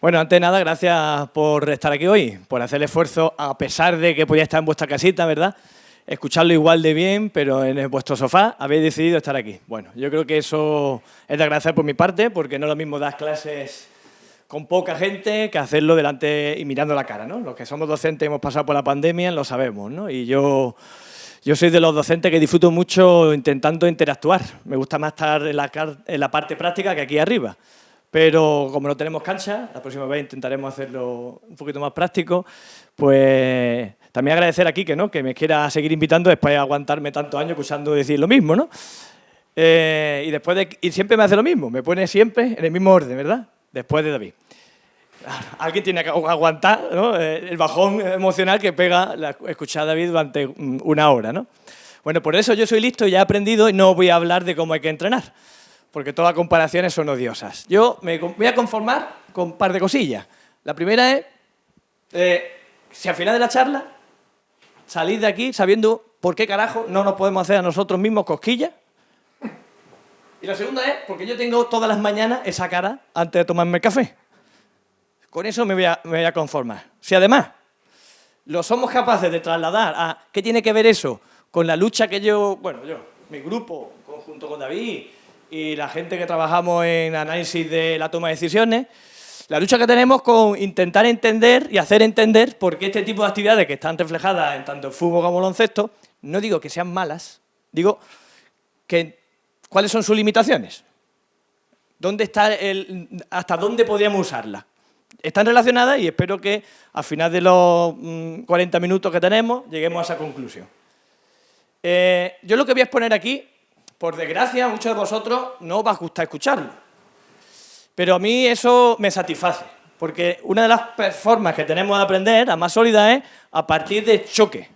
Bueno, antes de nada, gracias por estar aquí hoy, por hacer el esfuerzo, a pesar de que podía estar en vuestra casita, ¿verdad? Escucharlo igual de bien, pero en vuestro sofá habéis decidido estar aquí. Bueno, yo creo que eso es de agradecer por mi parte, porque no es lo mismo dar clases con poca gente que hacerlo delante y mirando la cara, ¿no? Los que somos docentes y hemos pasado por la pandemia lo sabemos, ¿no? Y yo soy de los docentes que disfruto mucho intentando interactuar. Me gusta más estar en la parte práctica que aquí arriba. Pero como no tenemos cancha, la próxima vez intentaremos hacerlo un poquito más práctico, pues también agradecer a Quique, ¿no? Que me quiera seguir invitando después de aguantarme tantos años escuchando decir lo mismo, ¿no? Y siempre me hace lo mismo, me pone siempre en el mismo orden, ¿verdad? Después de David. Alguien tiene que aguantar, ¿no? El bajón emocional que pega escuchar a David durante una hora, ¿no? Bueno, por eso yo soy listo, ya he aprendido y no voy a hablar de cómo hay que entrenar, porque todas las comparaciones son odiosas. Yo me voy a conformar con un par de cosillas. La primera es, si al final de la charla salís de aquí sabiendo por qué carajo no nos podemos hacer a nosotros mismos cosquillas. Y la segunda es, porque yo tengo todas las mañanas esa cara antes de tomarme el café. Con eso me voy a conformar. Si además lo somos capaces de trasladar a qué tiene que ver eso con la lucha que mi grupo, junto con David y la gente que trabajamos en análisis de la toma de decisiones, la lucha que tenemos con intentar entender y hacer entender por qué este tipo de actividades que están reflejadas en tanto el fútbol como el baloncesto, no digo que sean malas, digo que cuáles son sus limitaciones, hasta dónde podríamos usarlas. Están relacionadas y espero que al final de los 40 minutos que tenemos lleguemos a esa conclusión. Yo lo que voy a exponer aquí, por desgracia, a muchos de vosotros no os va a gustar escucharlo, pero a mí eso me satisface, porque una de las formas que tenemos de aprender, la más sólida, es a partir de choque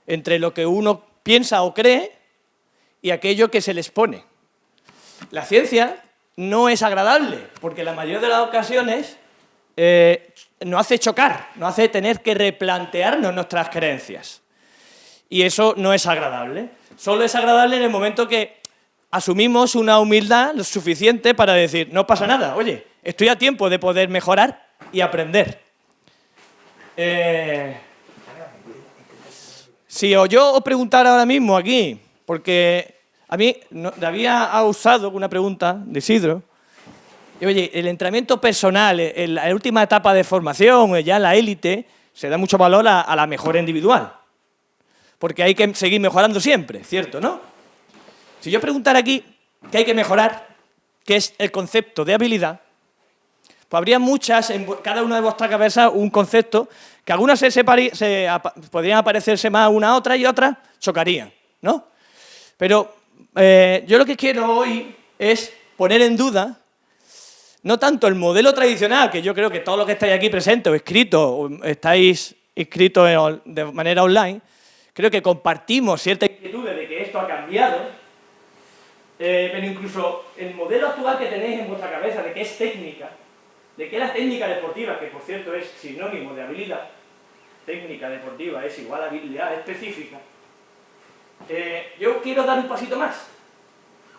entre lo que uno piensa o cree y aquello que se les pone. La ciencia no es agradable, porque la mayoría de las ocasiones nos hace chocar, nos hace tener que replantearnos nuestras creencias. Y eso no es agradable. Solo es agradable en el momento que asumimos una humildad lo suficiente para decir, no pasa nada, oye, estoy a tiempo de poder mejorar y aprender. Si yo os preguntara ahora mismo aquí, porque a mí David ha usado una pregunta de Isidro, y, oye, el entrenamiento personal, en la última etapa de formación, ya en la élite, se da mucho valor a la mejora individual, porque hay que seguir mejorando siempre, ¿cierto, no? Si yo preguntara aquí qué hay que mejorar, qué es el concepto de habilidad, pues habría muchas, en cada una de vuestras cabezas, un concepto que algunas podrían parecerse más una a otra y otras chocarían, ¿no? Pero yo lo que quiero hoy es poner en duda no tanto el modelo tradicional, que yo creo que todos los que estáis aquí presentes o escritos, o estáis inscritos de manera online, creo que compartimos ciertas inquietudes de que esto ha cambiado, pero incluso el modelo actual que tenéis en vuestra cabeza de que es técnica, de que la técnica deportiva, que por cierto es sinónimo de habilidad, técnica deportiva es igual a habilidad específica, yo quiero dar un pasito más,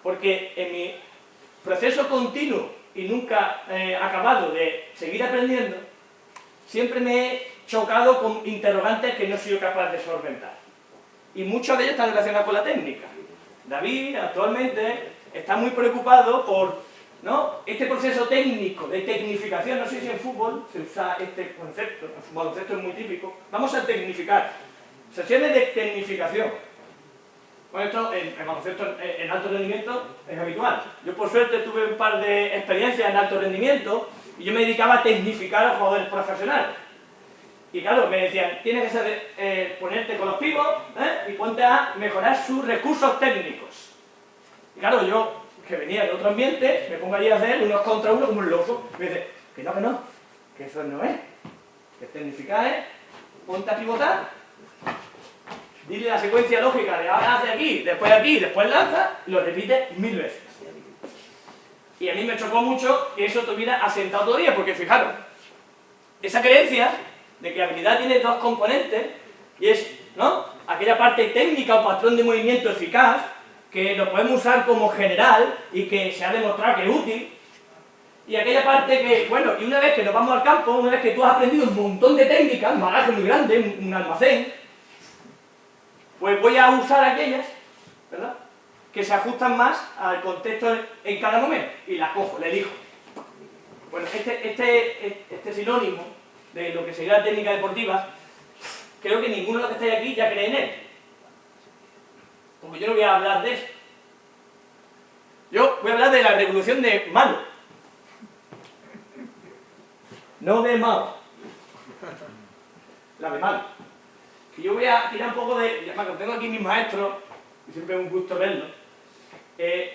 porque en mi proceso continuo y nunca acabado de seguir aprendiendo, siempre me he chocado con interrogantes que no he sido capaz de solventar. Y muchos de ellos están relacionados con la técnica. David actualmente está muy preocupado por, ¿no?, este proceso técnico de tecnificación. No sé si en fútbol se usa este concepto, en el baloncesto es muy típico. Vamos a tecnificar. Sesiones de tecnificación. Bueno, esto en baloncesto en alto rendimiento es habitual. Yo por suerte tuve un par de experiencias en alto rendimiento y yo me dedicaba a tecnificar a jugadores profesionales. Y claro, me decían, tienes que ponerte con los pivots y ponte a mejorar sus recursos técnicos. Y claro, yo, que venía de otro ambiente, me pongo allí a hacer unos contra uno como un loco. Me dice, que no, que eso no es. Que tecnificar es, ponte a pivotar, dile la secuencia lógica de ahora hace aquí, después lanza, y lo repite 1000 veces. Y a mí me chocó mucho que eso estuviera asentado todavía, porque fijaros, esa creencia de que habilidad tiene dos componentes, y es, ¿no?, aquella parte técnica o patrón de movimiento eficaz, que lo podemos usar como general y que se ha demostrado que es útil, y aquella parte que, bueno, y una vez que nos vamos al campo, una vez que tú has aprendido un montón de técnicas, un bagaje muy grande, un almacén, pues voy a usar aquellas, ¿verdad?, que se ajustan más al contexto en cada momento, y las cojo, le elijo. Bueno, este sinónimo de lo que sería la técnica deportiva, creo que ninguno de los que estáis aquí ya cree en él. Porque yo no voy a hablar de eso. Yo voy a hablar de la revolución de Mano. No de Mao. La de Mano. Y yo voy a tirar un poco de... Ya que tengo aquí mis maestros, y siempre es un gusto verlos.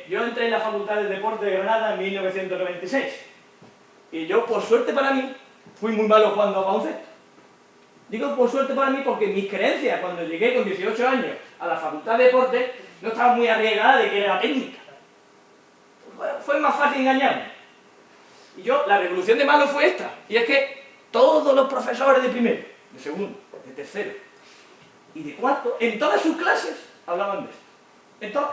Yo entré en la Facultad de Deporte de Granada en 1996. Y yo, por suerte para mí, fui muy malo jugando a baloncesto. Digo por suerte para mí porque mis creencias, cuando llegué con 18 años a la Facultad de Deporte, no estaban muy arriesgadas de que era la técnica. Bueno, fue más fácil engañarme. Y yo, la revolución de Mano fue esta. Y es que todos los profesores de primero, de segundo, de tercero y de cuarto, en todas sus clases, hablaban de esto. En todas.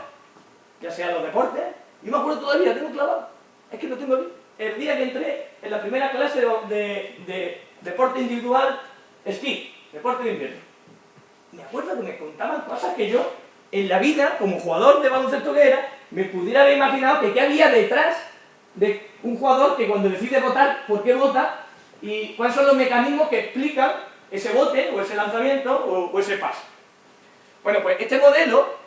Ya sea los deportes, yo me acuerdo todavía, tengo clavado. Es que lo tengo aquí. El día que entré en la primera clase de deporte individual, esquí, deporte de invierno. Me acuerdo que me contaban cosas que yo, en la vida, como jugador de baloncesto que era, me pudiera haber imaginado que qué había detrás de un jugador que cuando decide votar, por qué vota y cuáles son los mecanismos que explican ese bote o ese lanzamiento o ese pase. Bueno, pues este modelo,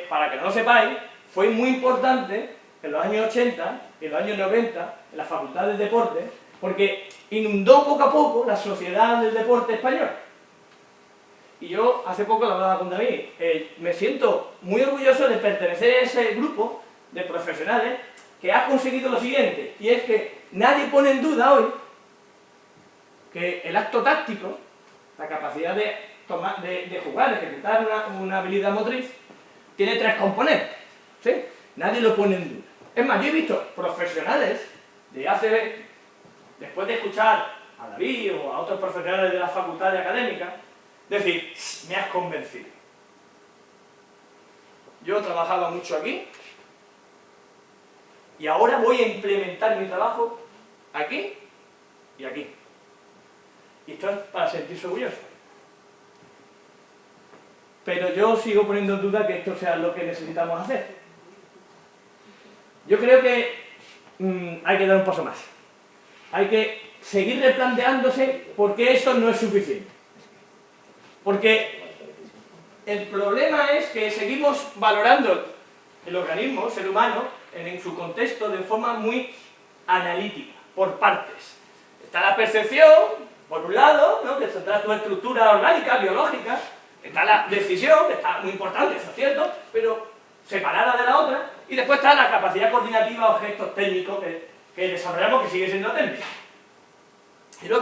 para que no lo sepáis, fue muy importante en los años 80, en los años 90, en la Facultad de Deporte, porque inundó poco a poco la sociedad del deporte español. Y yo hace poco lo hablaba con David, me siento muy orgulloso de pertenecer a ese grupo de profesionales que ha conseguido lo siguiente, y es que nadie pone en duda hoy que el acto táctico, la capacidad de jugar, de ejecutar una habilidad motriz, tiene tres componentes, ¿sí? Nadie lo pone en duda. Es más, yo he visto profesionales de después de escuchar a David o a otros profesionales de la facultad académica, decir, me has convencido. Yo trabajaba mucho aquí y ahora voy a implementar mi trabajo aquí y aquí. Y esto es para sentirse orgulloso. Pero yo sigo poniendo en duda que esto sea lo que necesitamos hacer. Yo creo que hay que dar un paso más. Hay que seguir replanteándose por qué eso no es suficiente. Porque el problema es que seguimos valorando el organismo, el ser humano, en su contexto de forma muy analítica, por partes. Está la percepción, por un lado, ¿no?, que tendrá tu estructura orgánica, biológica. Está la decisión, que está muy importante, eso es cierto, pero separada de la otra. Y después está la capacidad coordinativa o gestos técnicos que desarrollamos, que sigue siendo técnica. Y yo lo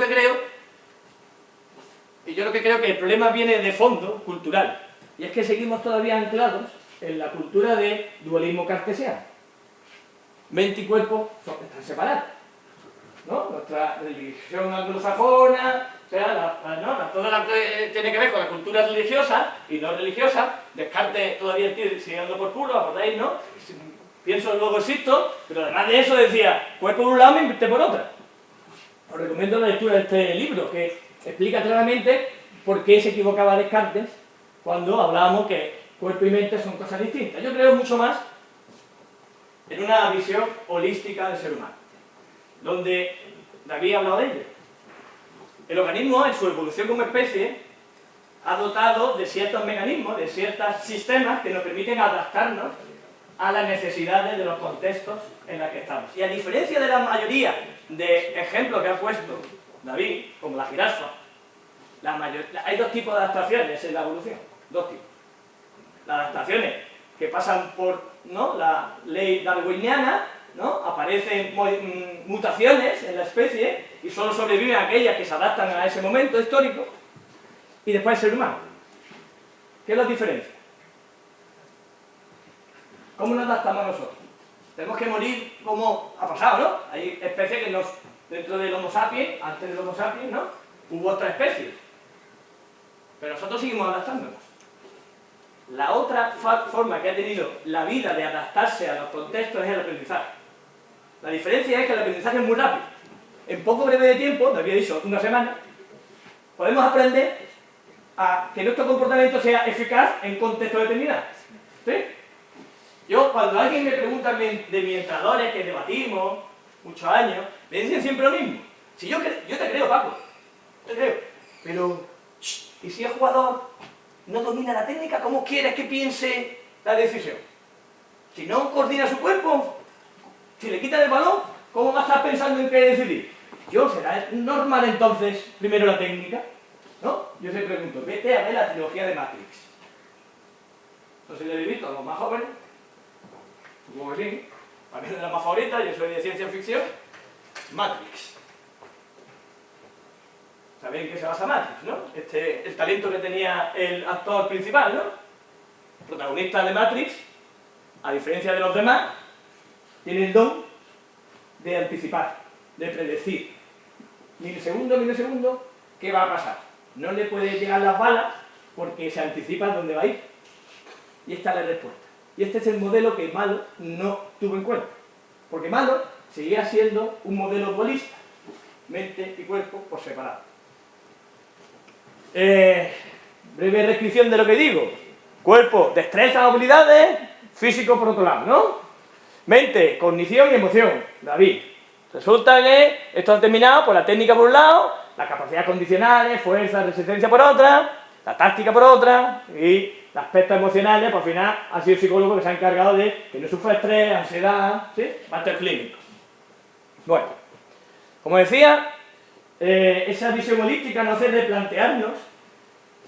que creo que el problema viene de fondo, cultural. Y es que seguimos todavía anclados en la cultura de dualismo cartesiano. Mente y cuerpo están separados, ¿no? Nuestra religión anglosajona, o sea, todo lo que tiene que ver con la cultura religiosa y no religiosa, Descartes todavía sigue dando por culo, ¿acordáis, no? Pienso, luego existo, pero además de eso decía, cuerpo por un lado, mente por otra. Os recomiendo la lectura de este libro, que explica claramente por qué se equivocaba Descartes cuando hablábamos que cuerpo y mente son cosas distintas. Yo creo mucho más en una visión holística del ser humano, donde David ha hablado de ello. El organismo, en su evolución como especie, ha dotado de ciertos mecanismos, de ciertos sistemas que nos permiten adaptarnos a las necesidades de los contextos en los que estamos. Y a diferencia de la mayoría de ejemplos que ha puesto David, como la jirafa, hay dos tipos de adaptaciones en la evolución. Dos tipos. Las adaptaciones que pasan por, ¿no?, la ley darwiniana, ¿no? Aparecen mutaciones en la especie y solo sobreviven aquellas que se adaptan a ese momento histórico, y después el ser humano. ¿Qué los diferencia? ¿Cómo nos adaptamos nosotros? Tenemos que morir como ha pasado, ¿no? Hay especies que dentro del Homo sapiens, antes del Homo sapiens, ¿no?, hubo otras especies. Pero nosotros seguimos adaptándonos. La otra forma que ha tenido la vida de adaptarse a los contextos es el aprendizaje. La diferencia es que el aprendizaje es muy rápido. En poco breve de tiempo, te había dicho una semana, podemos aprender a que nuestro comportamiento sea eficaz en contextos determinados. ¿Sí? Yo, cuando alguien me pregunta de mis entrenadores, que debatimos muchos años, me dicen siempre lo mismo. Si yo te creo, Paco, te creo, pero ¿y si el jugador no domina la técnica, cómo quieres que piense la decisión? Si no coordina su cuerpo, si le quitan el balón, ¿cómo va a estar pensando en qué decidir? ¿Será normal entonces primero la técnica? ¿No? Yo siempre pregunto, vete a ver la trilogía de Matrix. No sé si lo habéis visto, los más jóvenes. Supongo que sí. Para mí es de las más favoritas, yo soy de ciencia ficción. Matrix. ¿Sabéis en qué se basa Matrix, no? El talento que tenía el actor principal, ¿no? El protagonista de Matrix, a diferencia de los demás, tiene el don de anticipar, de predecir. Milisegundo, ¿qué va a pasar? No le puede llegar las balas porque se anticipa dónde va a ir. Y esta es la respuesta. Y este es el modelo que Malo no tuvo en cuenta. Porque Malo seguía siendo un modelo dualista. Mente y cuerpo por separado. Breve descripción de lo que digo. Cuerpo, destrezas, habilidades, físico por otro lado, ¿no? Mente, cognición y emoción. David. Resulta que esto ha terminado por la técnica por un lado, las capacidades condicionales, fuerza, resistencia por otra, la táctica por otra, y los aspectos emocionales, pues al final ha sido el psicólogo que se ha encargado de que no sufra estrés, ansiedad, ¿sí? Máster clínico. Bueno, como decía, esa visión holística nos hace replantearnos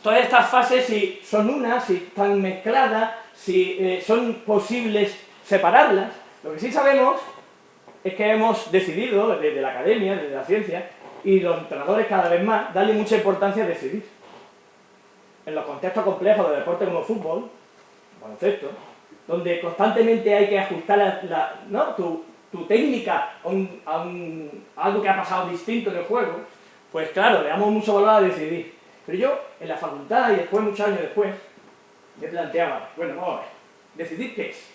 todas estas fases, si son unas, si están mezcladas, si son posibles separarlas. Lo que sí sabemos es que hemos decidido, desde la academia, desde la ciencia, y los entrenadores cada vez más, darle mucha importancia a decidir. En los contextos complejos de deporte como el fútbol, baloncesto, donde constantemente hay que ajustar tu técnica a algo que ha pasado distinto en el juego, pues claro, le damos mucho valor a decidir. Pero yo, en la facultad y después, muchos años después, me planteaba, bueno, vamos a ver, ¿decidir qué es?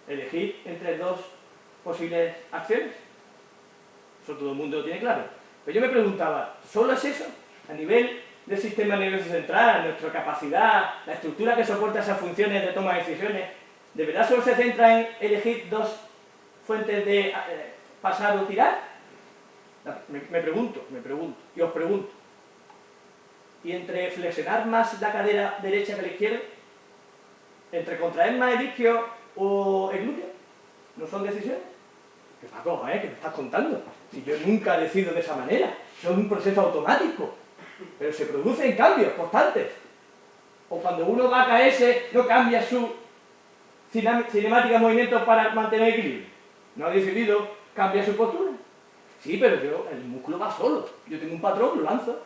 Elegir entre dos posibles acciones. Eso todo el mundo lo tiene claro. Pero yo me preguntaba, ¿solo es eso? A nivel del sistema nervioso central, nuestra capacidad, la estructura que soporta esas funciones de toma de decisiones, ¿de verdad solo se centra en elegir dos fuentes de pasar o tirar? Me pregunto, y os pregunto. ¿Y entre flexionar más la cadera derecha que la izquierda? ¿Entre contraer más el isquio o el glúteo? ¿No son decisiones? ¿Qué Paco, que me estás contando? Si yo nunca decido de esa manera, eso es un proceso automático, pero se producen cambios constantes. O cuando uno va a caerse, no cambia su cinemática de movimiento para mantener equilibrio. No ha decidido cambiar su postura. Sí, pero el músculo va solo. Yo tengo un patrón, lo lanzo.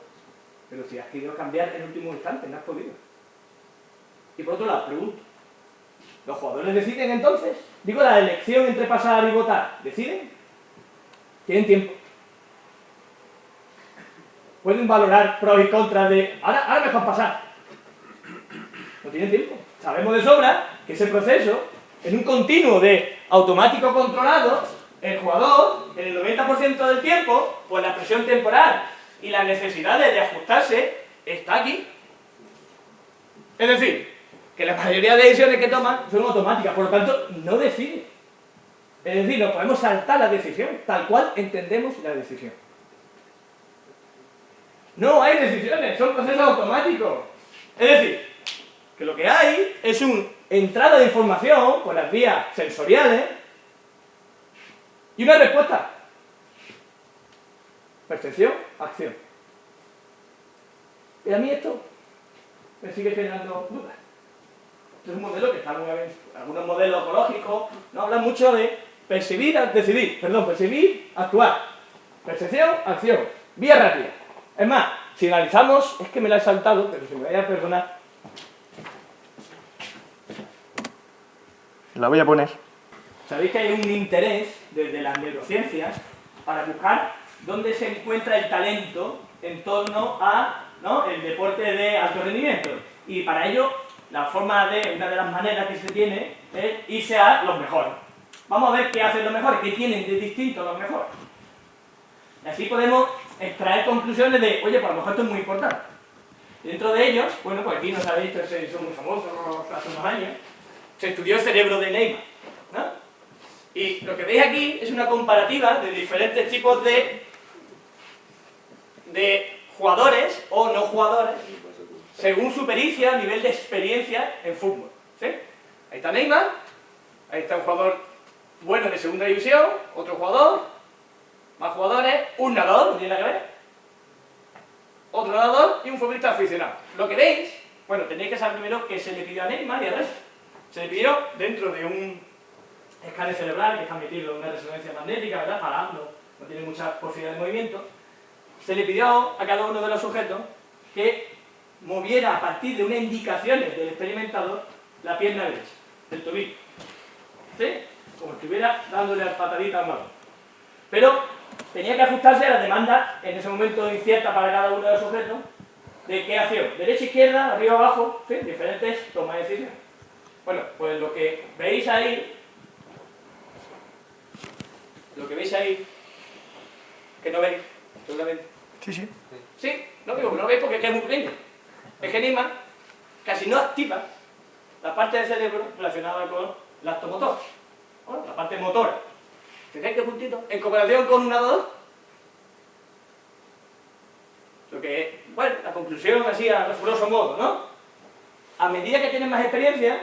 Pero si has querido cambiar en el último instante, no has podido. Y por otro lado, pregunto, ¿los jugadores deciden entonces? Digo, la elección entre pasar y votar, ¿deciden? ¿Tienen tiempo? ¿Pueden valorar pros y contras de ahora mejor pasar? No tienen tiempo. Sabemos de sobra que ese proceso, en un continuo de automático controlado, el jugador, en el 90% del tiempo, pues la presión temporal y las necesidades de ajustarse está aquí. Es decir, que la mayoría de decisiones que toman son automáticas, por lo tanto, no deciden. Es decir, nos podemos saltar la decisión, tal cual entendemos la decisión. No hay decisiones, son procesos automáticos. Es decir, que lo que hay es una entrada de información por las vías sensoriales y una respuesta. Percepción, acción. Y a mí esto me sigue generando dudas. Este es un modelo que está muy bien. Algunos modelos ecológicos no hablan mucho de percibir, actuar. Percepción, acción. Vía rápida. Es más, si analizamos, es que me la he saltado, pero si me vaya a perdonar, la voy a poner. Sabéis que hay un interés desde las neurociencias para buscar dónde se encuentra el talento en torno a el deporte de alto rendimiento. Y para ello, una de las maneras que se tiene es irse a los mejores. Vamos a ver qué hacen los mejores, qué tienen de distinto los mejores. Y así podemos extraer conclusiones de, oye, pues a lo mejor esto es muy importante. Y dentro de ellos, bueno, pues aquí nos habéis visto, son muy famosos hace unos años, se estudió el cerebro de Neymar, ¿no? Y lo que veis aquí es una comparativa de diferentes tipos de jugadores o no jugadores, según su pericia, nivel de experiencia en fútbol, ¿sí? Ahí está Neymar, ahí está un jugador bueno de segunda división, otro jugador, más jugadores, un nadador, no tiene nada que ver, otro nadador y un futbolista aficionado. Lo que veis, bueno, tenéis que saber primero que se le pidió a Neymar y al resto. Se le pidió dentro de un escáner cerebral que está metido en una resonancia magnética, ¿verdad? Parando, no tiene mucha posibilidad de movimiento. Se le pidió a cada uno de los sujetos que moviera a partir de unas indicaciones del experimentador la pierna derecha, del tobillo. ¿Sí? Como si estuviera dándole la patadita al balón. Pero tenía que ajustarse a las demandas en ese momento inciertas para cada uno de los sujetos de qué acción, derecha, izquierda, arriba, abajo, ¿sí? Diferentes tomas de decisiones. Bueno, pues lo que veis ahí, que no veis, seguramente. Sí. Sí, no digo que no veis porque es que es muy pequeño. Es que Neymar casi no activa la parte del cerebro relacionada con el acto motor, ¿no? La parte motora. ¿Fijáis qué puntito? En comparación con un nadador. Lo que es, bueno, la conclusión así a grosso modo, ¿no? A medida que tienes más experiencia,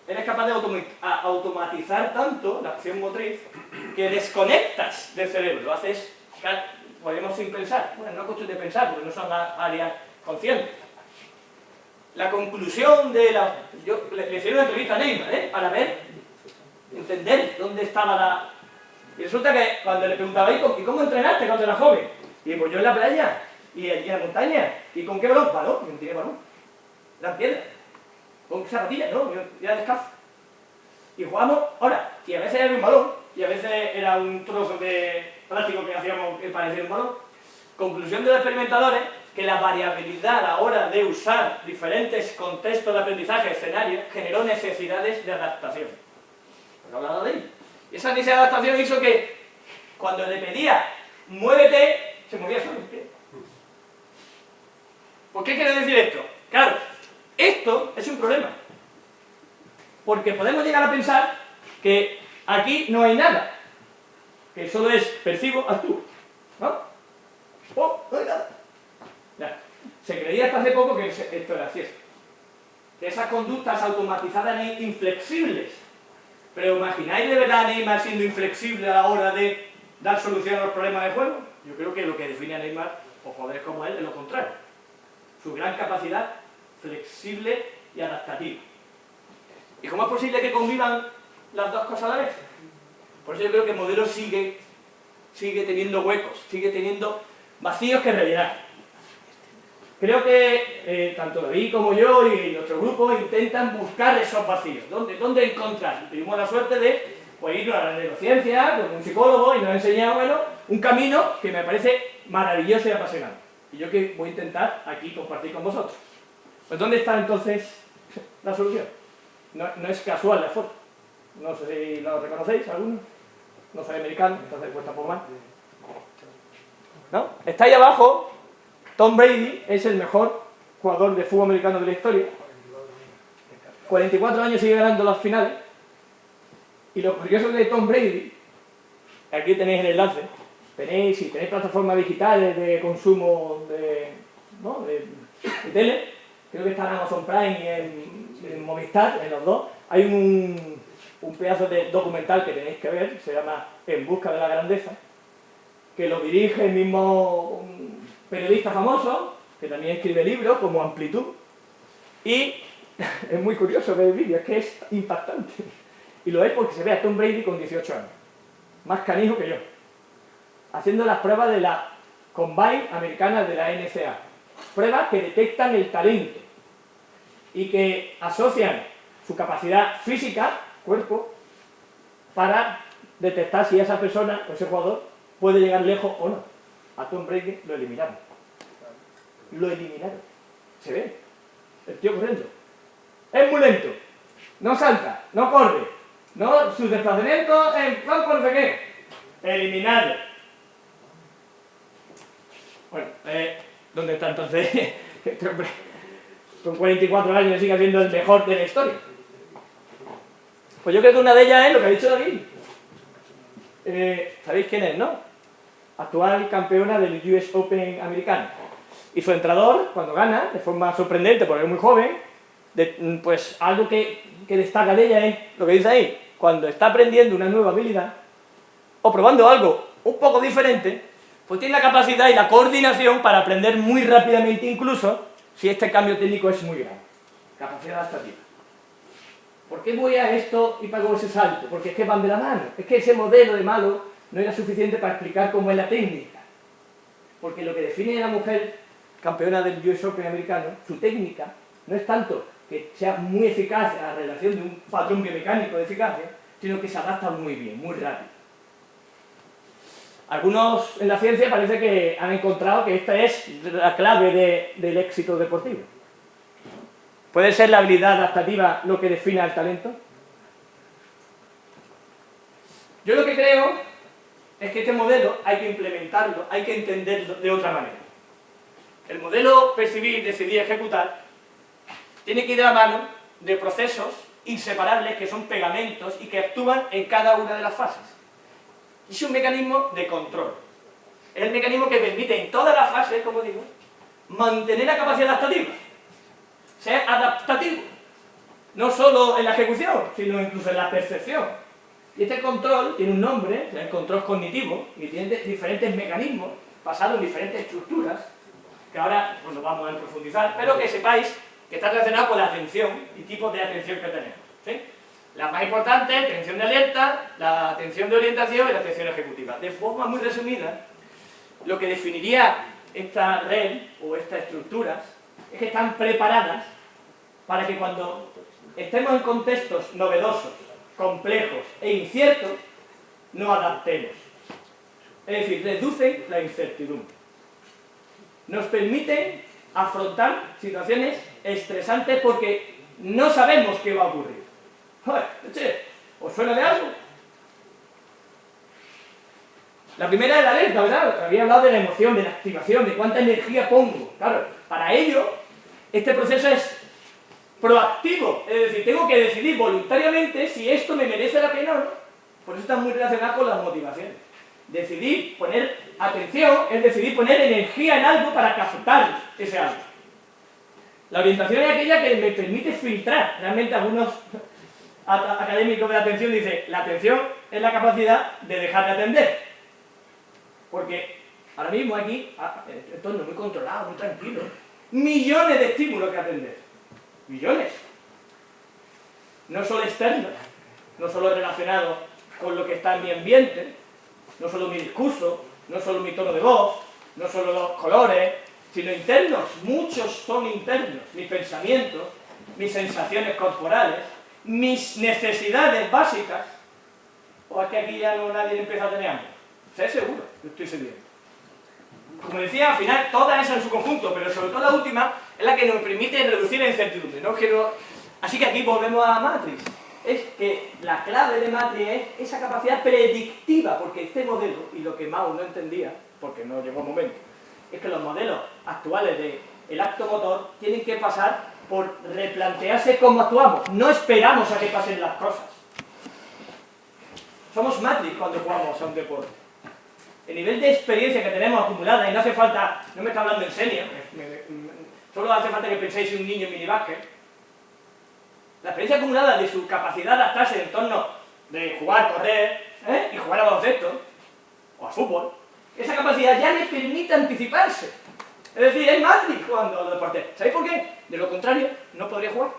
eres capaz de automatizar tanto la acción motriz que desconectas del cerebro. Lo haces, podemos sin pensar. Bueno, no es cuestión de pensar, porque no son áreas conscientes. La conclusión de la... Yo le hice una entrevista a Neymar, para entender dónde estaba la... Y resulta que cuando le preguntaba, ¿y cómo entrenaste cuando eras joven? Y pues yo en la playa, y allí en la montaña. ¿Y con qué balón? Balón, yo no tenía balón. Eran piedras. ¿Con zapatillas? No, yo era descalzo. Y jugamos, ahora, y a veces era un balón, y a veces era un trozo de plástico que hacíamos que parecía un balón. Conclusión de los experimentadores, que la variabilidad a la hora de usar diferentes contextos de aprendizaje, escenarios, generó necesidades de adaptación. ¿Has hablado de ello? Y esa necesidad de adaptación hizo que, cuando le pedía, muévete, se movía solo. ¿Por qué quiere decir esto? Claro, esto es un problema. Porque podemos llegar a pensar que aquí no hay nada. Que solo es percibo, actúo. ¿No? Oh, no hay nada. Ya. Se creía hasta hace poco que esto era así. Que esas conductas automatizadas eran inflexibles. Pero ¿imagináis de verdad a Neymar siendo inflexible a la hora de dar solución a los problemas de juego? Yo creo que lo que define a Neymar, o jugadores como él, es lo contrario. Su gran capacidad flexible y adaptativa. ¿Y cómo es posible que convivan las dos cosas a la vez? Por eso yo creo que el modelo sigue teniendo huecos, sigue teniendo vacíos que rellenar. Creo que tanto David como yo y nuestro grupo intentan buscar esos vacíos. ¿Dónde encontrar? Tuvimos la suerte de irnos a la neurociencia con un psicólogo y nos ha enseñado, bueno, un camino que me parece maravilloso y apasionante. Y yo que voy a intentar aquí compartir con vosotros. Pues ¿dónde está entonces la solución? No es casual la foto. No sé si lo reconocéis alguno. No soy americano, entonces cuesta un poco más. ¿No? Está ahí abajo. Tom Brady es el mejor jugador de fútbol americano de la historia. 44 años sigue ganando las finales. Y lo curioso de Tom Brady, aquí tenéis el enlace, si tenéis plataformas digitales de consumo de tele, creo que está en Amazon Prime y en Movistar, en los dos, hay un pedazo de documental que tenéis que ver, se llama En busca de la grandeza, que lo dirige el mismo periodista famoso, que también escribe libros como Amplitud, y es muy curioso ver el vídeo, es que es impactante. Y lo es porque se ve a Tom Brady con 18 años, más canijo que yo, haciendo las pruebas de la Combine americana de la NCAA. Pruebas que detectan el talento y que asocian su capacidad física, cuerpo, para detectar si esa persona o ese jugador puede llegar lejos o no. A Tom Brady lo eliminaron. Lo eliminaron. Se ve. El tío corriendo. Es muy lento. No salta, no corre. ¿no? Sus desplazamientos en campo no sé qué. Eliminado. Bueno, ¿dónde está entonces este hombre? Con 44 años sigue siendo el mejor de la historia. Pues yo creo que una de ellas es lo que ha dicho David. ¿Sabéis quién es, no? Actual campeona del US Open americano. Y su entrenador, cuando gana, de forma sorprendente, porque es muy joven, pues algo que destaca de ella es lo que dice ahí. Cuando está aprendiendo una nueva habilidad, o probando algo un poco diferente, pues tiene la capacidad y la coordinación para aprender muy rápidamente, incluso si este cambio técnico es muy grande. Capacidad adaptativa. ¿Por qué voy a esto y pago ese salto? Porque es que van de la mano. Es que ese modelo de malo no era suficiente para explicar cómo es la técnica. Porque lo que define a la mujer campeona del US Open americano, su técnica, no es tanto que sea muy eficaz a la relación de un patrón biomecánico de eficacia, sino que se adapta muy bien, muy rápido. Algunos en la ciencia parece que han encontrado que esta es la clave del éxito deportivo. ¿Puede ser la habilidad adaptativa lo que define al talento? Yo lo que creo es que este modelo hay que implementarlo, hay que entenderlo de otra manera. El modelo percibir, decidir, ejecutar tiene que ir de la mano de procesos inseparables que son pegamentos y que actúan en cada una de las fases. Y es un mecanismo de control. Es el mecanismo que permite en todas las fases, como digo, mantener la capacidad adaptativa. Ser adaptativo. No solo en la ejecución, sino incluso en la percepción. Y este control tiene un nombre, el control cognitivo, y tiene diferentes mecanismos basados en diferentes estructuras, que ahora pues, vamos a profundizar, pero que sepáis que está relacionado con la atención y tipos de atención que tenemos. ¿Sí? La más importante, atención de alerta, la atención de orientación y la atención ejecutiva. De forma muy resumida, lo que definiría esta red o estas estructuras es que están preparadas para que cuando estemos en contextos novedosos, complejos e inciertos, nos adaptemos. Es decir, reducen la incertidumbre. Nos permiten afrontar situaciones estresantes porque no sabemos qué va a ocurrir. Joder, ¿os suena de algo? La primera es la alerta, ¿verdad? Había hablado de la emoción, de la activación, de cuánta energía pongo. Claro, para ello, este proceso es proactivo. Es decir, tengo que decidir voluntariamente si esto me merece la pena o no. Por eso está muy relacionado con las motivaciones. Decidir poner atención es decidir poner energía en algo para captar ese algo. La orientación es aquella que me permite filtrar. Realmente algunos académicos de la atención dicen, la atención es la capacidad de dejar de atender. Porque ahora mismo aquí, el entorno muy controlado, muy tranquilo, millones de estímulos que atender. Millones. No solo externos, no solo relacionados con lo que está en mi ambiente, no solo mi discurso, no solo mi tono de voz, no solo los colores, sino internos. Muchos son internos. Mis pensamientos, mis sensaciones corporales, mis necesidades básicas. ¿O es que aquí ya no nadie empieza a tener hambre? Sé seguro, lo estoy seguro. Como decía, al final todas esas en su conjunto, pero sobre todo la última es la que nos permite reducir la incertidumbre. Así que aquí volvemos a Matrix. Es que la clave de Matrix es esa capacidad predictiva, porque este modelo, y lo que Mao no entendía, porque no llegó el momento, es que los modelos actuales del acto motor tienen que pasar por replantearse cómo actuamos. No esperamos a que pasen las cosas. Somos Matrix cuando jugamos a un deporte. El nivel de experiencia que tenemos acumulada, y no hace falta, no me está hablando en serio, solo hace falta que penséis en un niño en minibásquet. La experiencia acumulada de su capacidad de adaptarse en entorno de jugar, correr, y jugar a baloncesto, o a fútbol, esa capacidad ya le permite anticiparse. Es decir, es Matrix jugando a los deportes. ¿Sabéis por qué? De lo contrario, no podría jugar.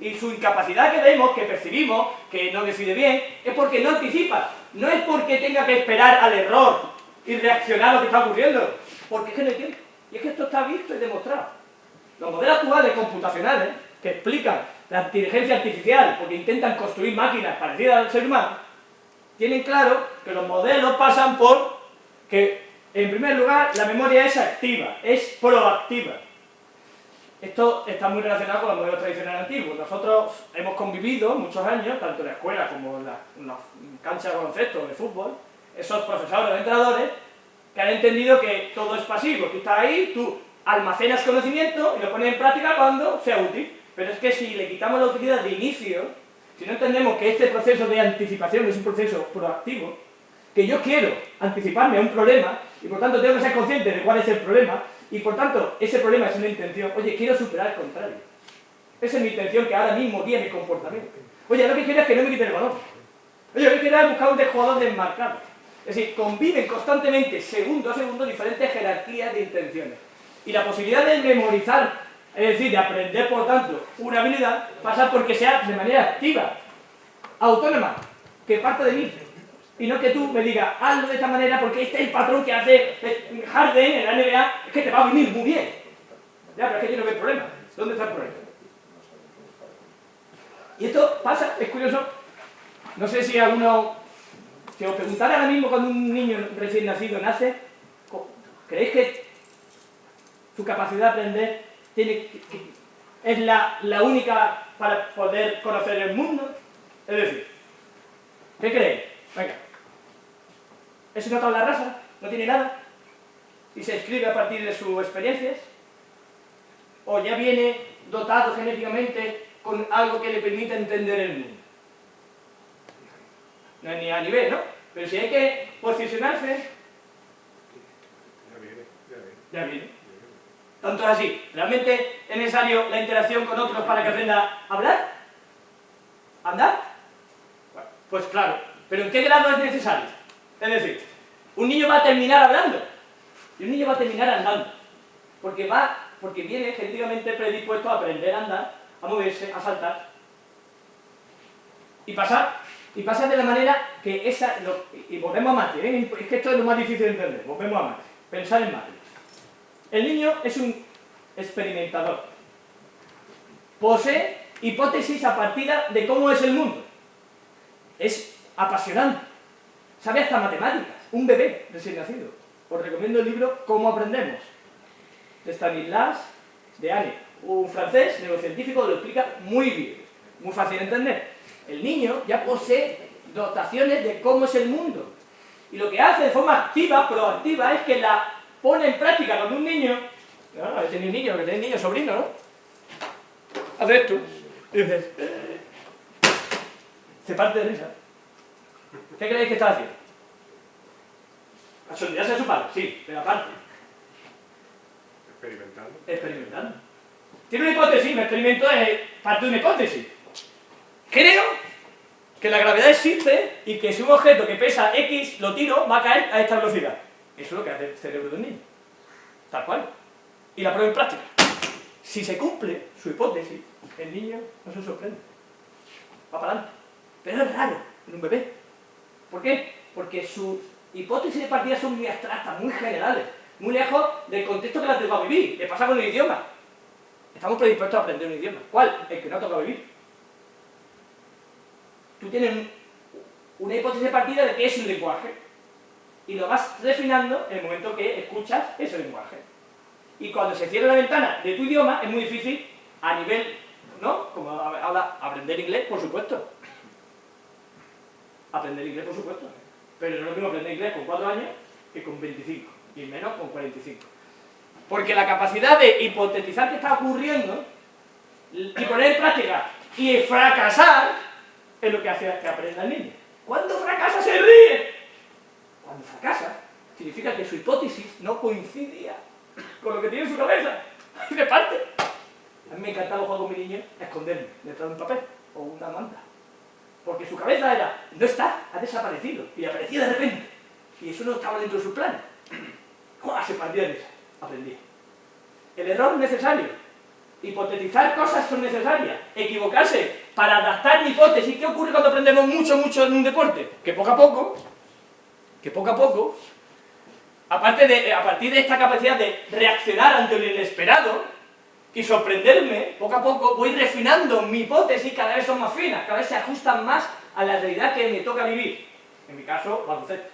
Y su incapacidad que vemos, que percibimos, que no decide bien, es porque no anticipa. No es porque tenga que esperar al error y reaccionar a lo que está ocurriendo, porque es que no hay tiempo. Y es que esto está visto y demostrado. Los modelos actuales computacionales, que explican la inteligencia artificial, porque intentan construir máquinas parecidas al ser humano, tienen claro que los modelos pasan por que, en primer lugar, la memoria es activa, es proactiva. Esto está muy relacionado con los modelos tradicionales antiguos. Nosotros hemos convivido muchos años, tanto en la escuela como en la cancha de baloncesto o de fútbol, esos profesores o entrenadores que han entendido que todo es pasivo. Tú estás ahí, tú almacenas conocimiento y lo pones en práctica cuando sea útil. Pero es que si le quitamos la utilidad de inicio, si no entendemos que este proceso de anticipación es un proceso proactivo, que yo quiero anticiparme a un problema y por tanto tengo que ser consciente de cuál es el problema y por tanto ese problema es una intención, oye, quiero superar el contrario. Esa es mi intención que ahora mismo guía mi comportamiento. Oye, lo que quiero es que no me quiten el balón. Oye, lo que quiero es buscar un jugador desmarcado. Es decir, conviven constantemente, segundo a segundo, diferentes jerarquías de intenciones. Y la posibilidad de memorizar, es decir, de aprender, por tanto, una habilidad, pasa porque sea de manera activa, autónoma, que parte de mí. Y no que tú me digas, hazlo de esta manera porque este es el patrón que hace Harden en la NBA, es que te va a venir muy bien. Ya, pero es que yo no veo el problema. ¿Dónde está el problema? Y esto pasa, es curioso, no sé si alguno, si os preguntara ahora mismo cuando un niño recién nacido nace, ¿creéis que su capacidad de aprender es la única para poder conocer el mundo? Es decir, ¿qué creéis? Venga. ¿Es una tabla rasa? ¿No tiene nada? ¿Y se escribe a partir de sus experiencias? ¿O ya viene dotado genéticamente con algo que le permita entender el mundo? No es ni a nivel, ¿no? Pero si hay que posicionarse... Ya viene. Tanto es así. ¿Realmente es necesario la interacción con otros para que aprenda a hablar? ¿Andar? Bueno, pues claro. ¿Pero en qué grado es necesario? Es decir, un niño va a terminar hablando y un niño va a terminar andando. Porque viene genéticamente predispuesto a aprender a andar, a moverse, a saltar. Y pasa de la manera que esa... y volvemos a Matrix, ¿eh? Es que esto es lo más difícil de entender. Volvemos a Matrix. Pensar en Matrix. El niño es un experimentador. Posee hipótesis a partir de cómo es el mundo. Es apasionante. Sabe hasta matemáticas. Un bebé recién nacido. Os recomiendo el libro Cómo aprendemos, de Stanislas Dehaene, un francés neurocientífico que lo explica muy bien. Muy fácil de entender. El niño ya posee dotaciones de cómo es el mundo. Y lo que hace de forma activa, proactiva, es que la pone en práctica cuando un niño... No, que tiene un niño, que tiene niño, sobrino, ¿no? Hace esto. Y dices... Se parte de risa. ¿Qué creéis que está haciendo? A sondearse a su padre, sí, pero aparte. Experimentando. Experimentando. Tiene una hipótesis, me experimento es parte de una hipótesis. Creo que la gravedad existe y que si un objeto que pesa X lo tiro, va a caer a esta velocidad. Eso es lo que hace el cerebro de un niño. Tal cual. Y la prueba en práctica. Si se cumple su hipótesis, el niño no se sorprende. Va para adelante. Pero es raro en un bebé. ¿Por qué? Porque sus hipótesis de partida son muy abstractas, muy generales, muy lejos del contexto que las toca vivir. Le pasa con el idioma. Estamos predispuestos a aprender un idioma. ¿Cuál? El que no toca vivir. Tú tienes una hipótesis de partida de qué es un lenguaje y lo vas refinando en el momento que escuchas ese lenguaje. Y cuando se cierra la ventana de tu idioma es muy difícil a nivel, ¿no? Como habla, aprender inglés, por supuesto. Aprender inglés, por supuesto. Pero no es lo mismo aprender inglés con 4 años que con 25, y menos con 45. Porque la capacidad de hipotetizar qué está ocurriendo y poner en práctica y fracasar es lo que hace que aprenda el niño. Cuando fracasa se ríe. Cuando fracasa significa que su hipótesis no coincidía con lo que tiene en su cabeza. Y se parte. A mí me encantaba jugar con mi niño a esconderme detrás de un papel o una manta. Porque su cabeza era, no está, ha desaparecido. Y aparecía de repente. Y eso no estaba dentro de sus planes. ¡Jua! Se partía de esa. Aprendí. El error es necesario. Hipotetizar cosas son necesarias. Equivocarse para adaptar mi hipótesis. ¿Qué ocurre cuando aprendemos mucho en un deporte? Que poco a poco, a partir de esta capacidad de reaccionar ante lo inesperado y sorprenderme, poco a poco voy refinando mi hipótesis, cada vez son más finas, cada vez se ajustan más a la realidad que me toca vivir. En mi caso, baloncesto.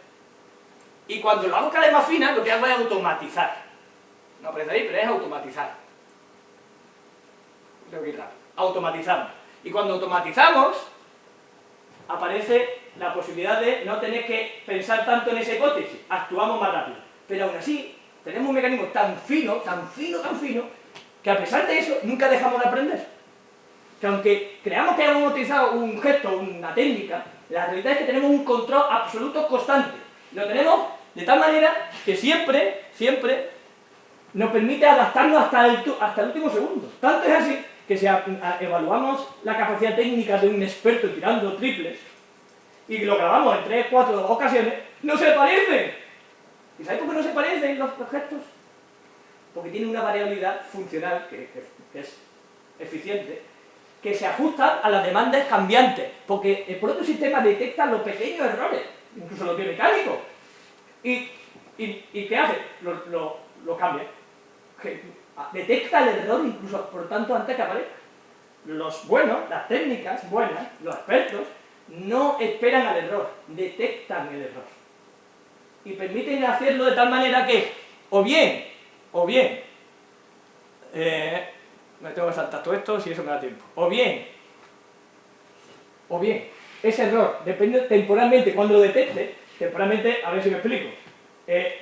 Y cuando lo hago cada vez más fina, lo que hago es automatizar. No aparece ahí, pero es automatizar. tengo que quitar. Automatizamos. Y cuando automatizamos, aparece la posibilidad de no tener que pensar tanto en esa hipótesis. Actuamos más rápido. Pero aún así, tenemos un mecanismo tan fino, tan fino, tan fino, que a pesar de eso, nunca dejamos de aprender. Que aunque creamos que hayamos utilizado un gesto, una técnica, la realidad es que tenemos un control absoluto constante. Lo tenemos de tal manera que siempre nos permite adaptarnos hasta el último segundo. Tanto es así que si evaluamos la capacidad técnica de un experto tirando triples y lo grabamos en 3, 4 ocasiones, ¡no se parecen! ¿Y sabéis por qué no se parecen los gestos? Porque tienen una variabilidad funcional que es eficiente, que se ajusta a las demandas cambiantes, porque el propio sistema detecta los pequeños errores, incluso los biomecánicos. ¿Y qué hace? Lo cambia. Detecta el error incluso, por tanto, antes que aparezca. Los buenos, las técnicas buenas, los expertos, no esperan al error, detectan el error. Y permiten hacerlo de tal manera que, o bien, me tengo que saltar todo esto si eso me da tiempo, o bien, ese error, depende temporalmente, cuando lo detecte, temporalmente, a ver si me explico,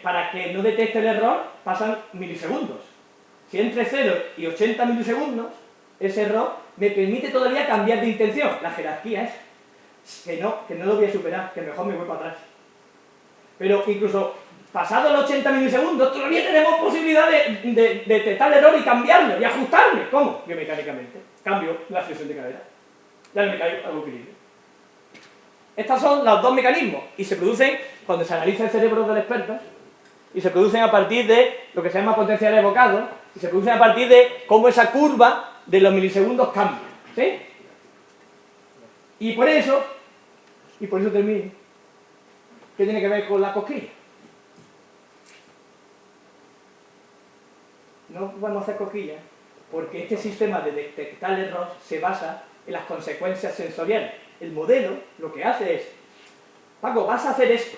para que no detecte el error pasan milisegundos. Si entre 0 y 80 milisegundos, ese error me permite todavía cambiar de intención. La jerarquía es que no lo voy a superar, que mejor me voy para atrás. Pero incluso pasados los 80 milisegundos, todavía tenemos posibilidad de detectar el error y cambiarlo, y ajustarlo. ¿Cómo? Biomecánicamente. Cambio la flexión de cadera. Ya no me caigo al equilibrio. Estos son los dos mecanismos, y se producen cuando se analiza el cerebro del experto, y se producen a partir de lo que se llama potencial evocado, y se producen a partir de cómo esa curva de los milisegundos cambia. ¿Sí? Y por eso termino, ¿qué tiene que ver con la cosquilla? No vamos a hacer cosquillas, porque este sistema de detectar el error se basa en las consecuencias sensoriales. El modelo lo que hace es, Paco, vas a hacer esto,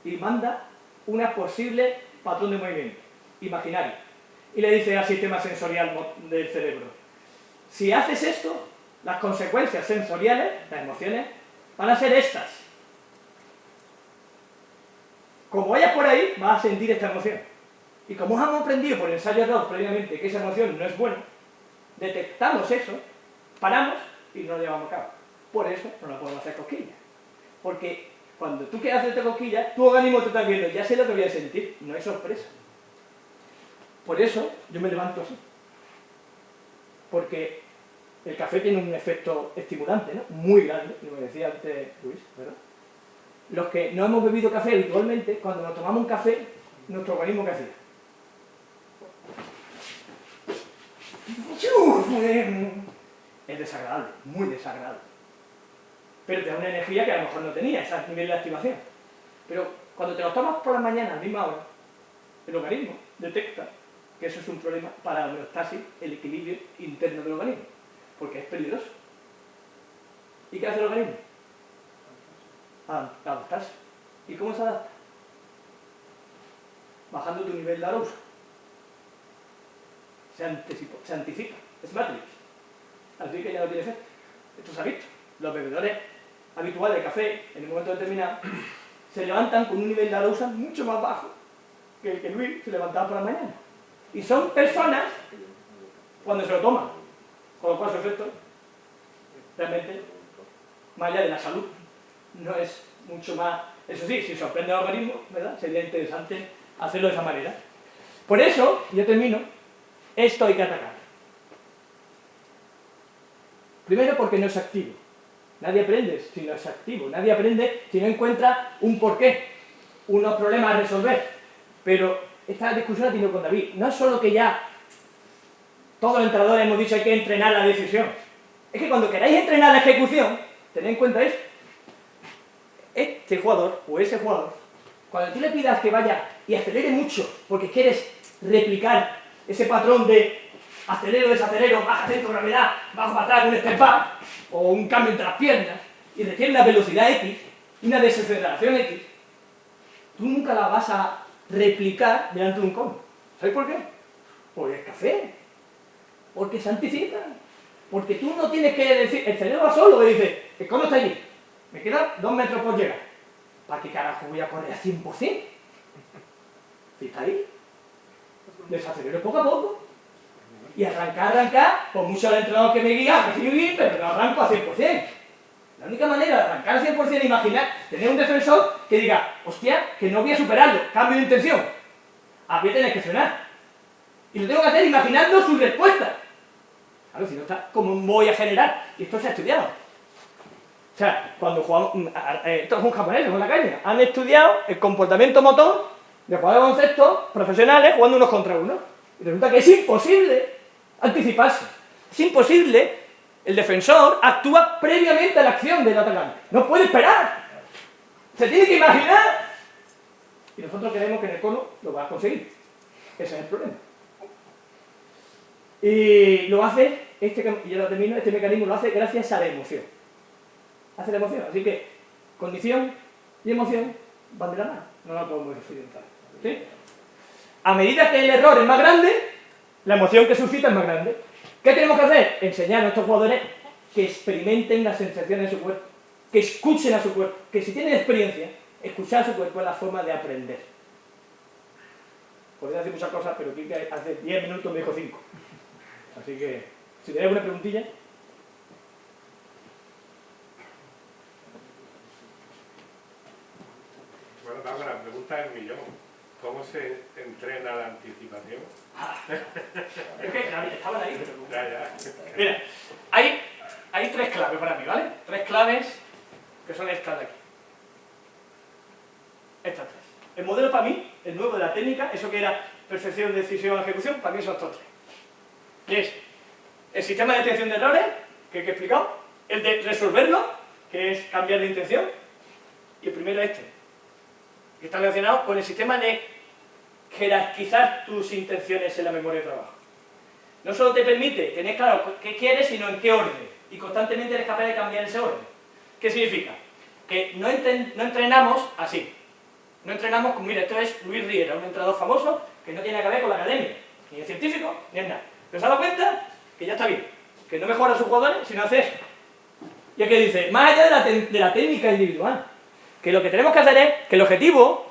y manda una posible patrón de movimiento imaginario, y le dice al sistema sensorial del cerebro, si haces esto, las consecuencias sensoriales, las emociones, van a ser estas. Como vayas por ahí, vas a sentir esta emoción. Y como hemos aprendido por ensayo error previamente que esa emoción no es buena, detectamos eso, paramos y no lo llevamos a cabo. Por eso no la podemos hacer cosquillas. Porque cuando tú quieres hacerte cosquillas, tu organismo te está viendo, ya sé lo que voy a sentir, no hay sorpresa. Por eso yo me levanto así. Porque el café tiene un efecto estimulante, ¿no? Muy grande, como decía antes Luis, ¿verdad? Los que no hemos bebido café habitualmente, cuando nos tomamos un café, nuestro organismo ¿qué hacía? Es desagradable, muy desagradable. Pero te da una energía que a lo mejor no tenía, ese nivel de activación. Pero cuando te lo tomas por la mañana a la misma hora, el organismo detecta que eso es un problema para la homeostasis, el equilibrio interno del organismo, porque es peligroso. ¿Y qué hace el organismo? Adaptarse. ¿Y cómo se adapta? Bajando tu nivel de arousal. Se anticipa. Es Matrix. Así que ya no tiene efecto. Esto se ha visto. Los bebedores habituales de café, en un momento determinado, se levantan con un nivel de arousal mucho más bajo que el que Luis se levantaba por la mañana. Y son personas cuando se lo toman. Con lo cual su efecto, realmente, más allá de la salud, no es mucho más... Eso sí, si sorprende al organismo, ¿verdad? Sería interesante hacerlo de esa manera. Por eso, yo termino, esto hay que atacar. Primero porque no es activo. Nadie aprende si no es activo. Nadie aprende si no encuentra un porqué, unos problemas a resolver. Pero esta discusión la he tenido con David. No es solo que ya todos los entrenadores hemos dicho hay que entrenar la decisión. Es que cuando queráis entrenar la ejecución, tened en cuenta esto. Este jugador o ese jugador, cuando tú le pidas que vaya y acelere mucho porque quieres replicar ese patrón de acelero, desacelero, baja centro de gravedad, bajo para atrás, un step back, o un cambio entre las piernas, y requiere una velocidad X, y una desaceleración X, tú nunca la vas a replicar delante de un combo. ¿Sabéis por qué? Porque es café. Porque se anticipan. Porque tú no tienes que decir, el cerebro va solo, y dice, ¿cómo está allí? Me quedan 2 metros por llegar. ¿Para qué carajo voy a correr a 100%? Si está ahí, desacelero poco a poco. Y arrancar, por mucho el entrenador que me guía, que sí, pero no arranco a 100%. La única manera de arrancar al 100% es imaginar, tener un defensor que diga, hostia, que no voy a superarlo, cambio de intención. Voy a tener que frenar. Y lo tengo que hacer imaginando su respuesta. Claro, si no está, ¿cómo voy a generar? Y esto se ha estudiado. O sea, cuando jugamos, estos son japoneses con la caña, han estudiado el comportamiento motor de jugadores de baloncesto profesionales jugando unos contra unos. Y resulta que es imposible anticiparse. Es imposible, el defensor actúa previamente a la acción del atacante. No puede esperar. Se tiene que imaginar. Y nosotros creemos que en el cono lo va a conseguir. Ese es el problema. Y lo hace, y ya lo termino, este mecanismo lo hace gracias a la emoción. Hace la emoción. Así que condición y emoción van de la mano. No la podemos diferenciar. ¿Sí? A medida que el error es más grande, la emoción que suscita es más grande. ¿Qué tenemos que hacer? Enseñar a nuestros jugadores que experimenten las sensaciones de su cuerpo, que escuchen a su cuerpo, que si tienen experiencia, escuchar a su cuerpo es la forma de aprender. Podría decir muchas cosas, pero Kike hace 10 minutos me dijo 5. Así que, si tenéis alguna preguntilla. Bueno, Paco, la pregunta del millón. ¿Cómo se entrena la anticipación? Es que estaban ahí, pero... Ya. Mira, hay 3 claves para mí, ¿vale? 3 claves que son estas de aquí. Estas 3. El modelo para mí, el nuevo de la técnica, eso que era percepción, decisión, ejecución, para mí son estos 3. Y es el sistema de detección de errores, que he explicado, el de resolverlo, que es cambiar de intención, y el primero este, que está relacionado con el sistema de jerarquizar tus intenciones en la memoria de trabajo. No solo te permite tener claro qué quieres, sino en qué orden, y constantemente eres capaz de cambiar ese orden. ¿Qué significa? Que no entrenamos así. No entrenamos como, mira, esto es Luis Riera, un entrenador famoso que no tiene nada que ver con la academia, ni es científico, ni es nada. Pero se ha dado cuenta que ya está bien, que no mejora a sus jugadores, sino hace eso. Y aquí dice, más allá de la técnica individual, que lo que tenemos que hacer es que el objetivo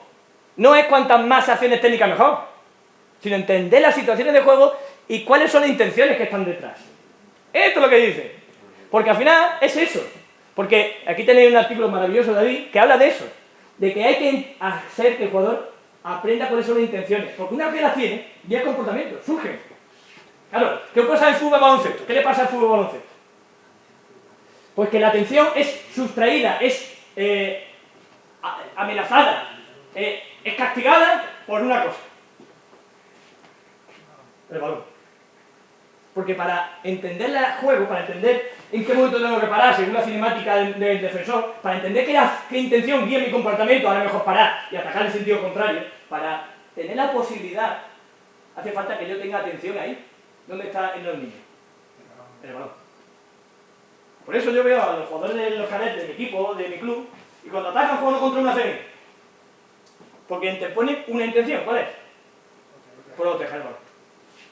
no es cuantas más acciones técnicas mejor, sino entender las situaciones de juego y cuáles son las intenciones que están detrás. Esto es lo que dice. Porque al final es eso. Porque aquí tenéis un artículo maravilloso de David que habla de eso. De que hay que hacer que el jugador aprenda cuáles son las intenciones. Porque una vez que las tiene, ya el comportamiento surge. Claro, ¿qué pasa en fútbol baloncesto? ¿Qué le pasa al fútbol baloncesto? Pues que la atención es sustraída, es amenazada, es castigada por una cosa. El balón. Porque para entender el juego, para entender en qué momento tengo que parar, según la cinemática del defensor, para entender qué intención guía mi comportamiento, ahora mejor parar y atacar en sentido contrario, para tener la posibilidad, hace falta que yo tenga atención ahí. ¿Dónde está en los niños? En el balón. Por eso yo veo a los jugadores de los cadets de mi equipo, de mi club, y cuando atacan jugando contra una serie, porque te ponen una intención, ¿cuál es? Proteger el balón.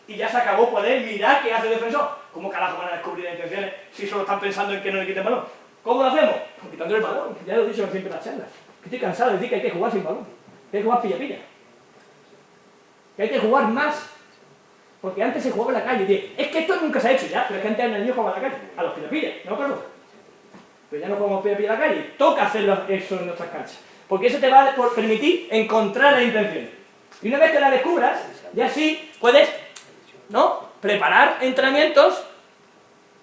Y ya se acabó poder mirar qué hace el defensor. ¿Cómo carajo van a descubrir las intenciones si solo están pensando en que no le quiten el balón? ¿Cómo lo hacemos? Pues quitando el balón. Ya lo he dicho siempre en las charlas. Que estoy cansado de decir que hay que jugar sin balón. Que hay que jugar pilla-pilla. Que hay que jugar más. Porque antes se jugaba en la calle. Y dice, es que esto nunca se ha hecho ya, pero es que antes los niños jugaban en la calle. A los pilla-pilla, ¿no acuerdo? Pero ya no jugamos pilla-pilla en la calle. Toca hacer eso en nuestras canchas. Porque eso te va a permitir encontrar la intención. Y una vez que la descubras, ya sí puedes, ¿no?, preparar entrenamientos,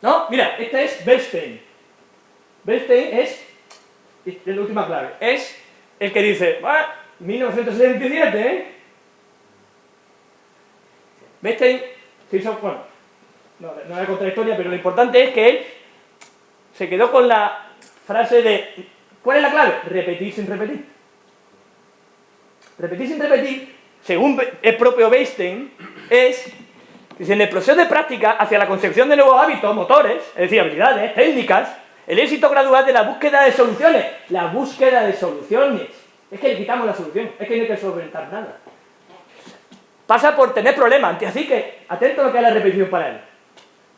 ¿no? Mira, este es Bernstein. Bernstein es la última clave. Es el que dice, 1977, ¿eh? Bernstein se hizo, bueno, no voy a contar la historia, pero lo importante es que él se quedó con la frase de, ¿cuál es la clave? Repetir sin repetir. Repetir sin repetir, según el propio Bernstein, es, en el proceso de práctica hacia la concepción de nuevos hábitos, motores, es decir, habilidades, técnicas, el éxito gradual de la búsqueda de soluciones. La búsqueda de soluciones. Es que le quitamos la solución, es que no hay que solventar nada. Pasa por tener problemas, así que atento a lo que es la repetición para él.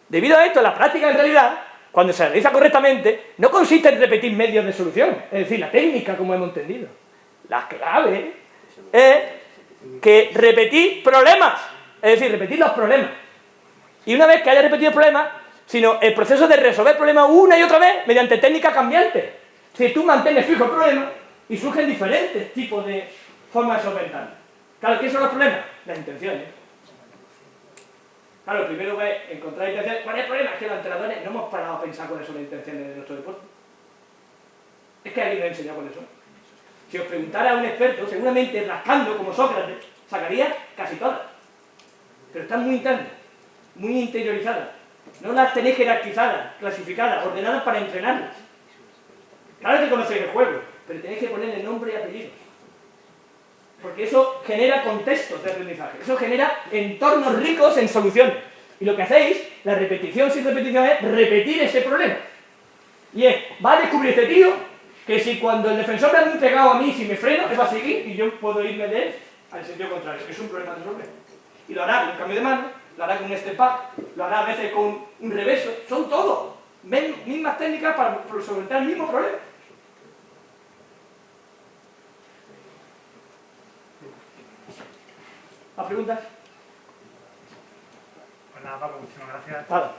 Debido a esto, la práctica en realidad, cuando se realiza correctamente, no consiste en repetir medios de solución, es decir, la técnica como hemos entendido. La clave es que repetir problemas, es decir, repetir los problemas. Y una vez que haya repetido el problema, sino el proceso de resolver problemas una y otra vez mediante técnicas cambiantes. Si tú mantienes fijo el problema y surgen diferentes tipos de formas de solventarlo. Claro, ¿qué son los problemas? Las intenciones. Claro, primero es encontrar intenciones. ¿Cuál es el problema? Es que los entrenadores no hemos parado a pensar cuáles son las intenciones de nuestro deporte. Es que alguien nos ha enseñado cuáles son. Si os preguntara a un experto, seguramente rascando como Sócrates, sacaría casi todas. Pero están muy internas, muy interiorizadas. No las tenéis jerarquizadas, clasificadas, ordenadas para entrenarlas. Claro que conocéis el juego, pero tenéis que ponerle nombre y apellidos. Porque eso genera contextos de aprendizaje, eso genera entornos ricos en soluciones. Y lo que hacéis, la repetición sin repetición, es repetir ese problema. Y es, va a descubrir este tío que si cuando el defensor me ha pegado a mí, si me freno, él va a seguir y yo puedo irme de él al sentido contrario. Es un problema de resolver. Y lo hará con un cambio de mano, lo hará con un step back, lo hará a veces con un reverso. Son todos mismas técnicas para solventar el mismo problema. ¿Más preguntas? Pues nada, Pablo, muchísimas gracias. Nada.